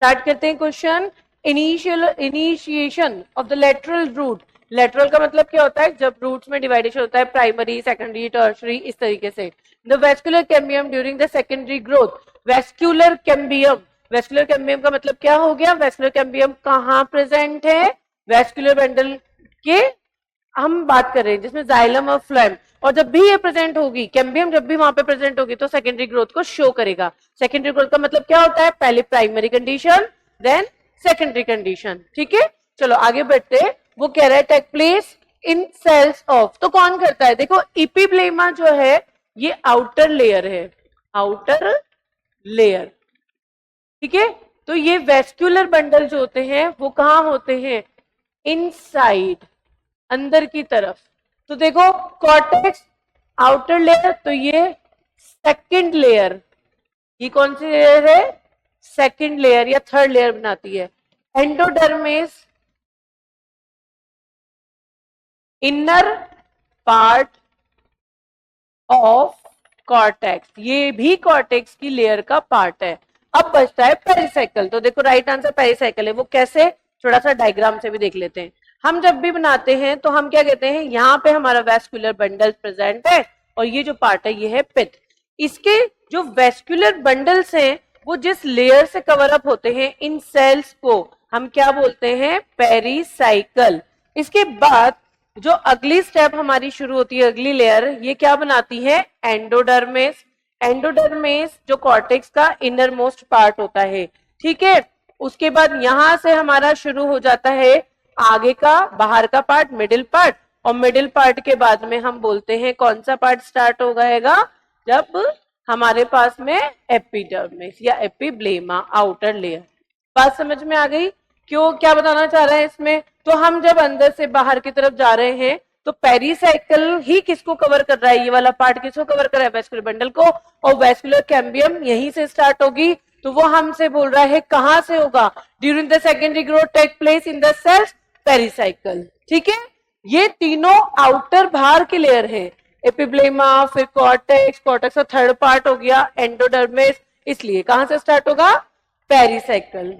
Start करते हैं question. Initiation of the lateral root. Lateral का मतलब क्या होता है? जब रूट्स में डिवाइडेशन होता है, प्राइमरी, सेकेंडरी, टर्शरी, इस तरीके से। The vascular cambium during the secondary growth. Vascular cambium, vascular cambium का मतलब क्या हो गया? वेस्कुलर कैम्बियम कहाँ प्रेजेंट है? वेस्कुलर बंडल के हम बात कर रहे हैं जिसमें जाइलम और फ्लोएम। और जब भी ये प्रेजेंट होगी, कैम्बियम जब भी वहां पे प्रेजेंट होगी तो सेकेंडरी ग्रोथ को शो करेगा। सेकेंडरी ग्रोथ का मतलब क्या होता है? पहले primary condition, then secondary condition. ठीक है, चलो आगे बढ़ते हैं। वो कह रहा है take place in cells of, तो कौन करता है? देखो इपिब्लेमा जो है ये आउटर लेयर है, आउटर लेयर। ठीक है, तो ये वेस्कुलर बंडल जो होते हैं वो कहां होते हैं? इनसाइड, अंदर की तरफ। तो देखो कॉर्टेक्स आउटर लेयर, तो ये सेकंड लेयर, ये कौन सी लेयर है? सेकंड लेयर या थर्ड लेयर बनाती है। Endodermis inner part of cortex, ये भी कॉर्टेक्स की लेयर का पार्ट है। अब बचता है पेरिसाइकल। तो देखो राइट आंसर पेरिसाइकल है। वो कैसे? थोड़ा सा डायग्राम से भी देख लेते हैं। हम जब भी बनाते हैं तो हम क्या कहते हैं? यहाँ पे हमारा वेस्कुलर बंडल प्रेजेंट है और ये जो पार्ट है ये है पिथ। इसके जो वेस्कुलर बंडल्स हैं वो जिस लेयर से कवर अप होते हैं, इन सेल्स को हम क्या बोलते हैं? पेरिसाइकल। इसके बाद जो अगली स्टेप हमारी शुरू होती है, अगली लेयर, ये क्या बनाती है? एंडोडर्मिस। एंडोडर्मिस जो कॉर्टेक्स का इनर मोस्ट पार्ट होता है। ठीक है, उसके बाद यहां से हमारा शुरू हो जाता है आगे का, बाहर का पार्ट, मिडिल पार्ट। और मिडिल पार्ट के बाद में हम बोलते हैं कौन सा पार्ट स्टार्ट हो जाएगा? जब हमारे पास में एपिडर्मिस या एपिब्लेमा, आउटर लेयर। बात समझ में आ गई? क्यों, क्या बताना चाह रहा है इसमें? तो हम जब अंदर से बाहर की तरफ जा रहे हैं तो पेरिसाइकल ही किसको कवर कर रहा है? ये वाला पार्ट किसको कवर कर रहा है? वेस्कुलर बंडल को। और वेस्कुलर कैम्बियम यहीं से स्टार्ट होगी। तो वो हमसे बोल रहा है कहां से होगा? During the secondary growth take place in the cells pericycle. ठीक है, ये तीनों आउटर बाहर की लेयर है। एपिब्लेमा, फिर कॉर्टेक्स, कॉर्टेक्स का थर्ड पार्ट हो गया एंडोडर्मिस, इसलिए कहां से स्टार्ट होगा? पेरिसाइकल।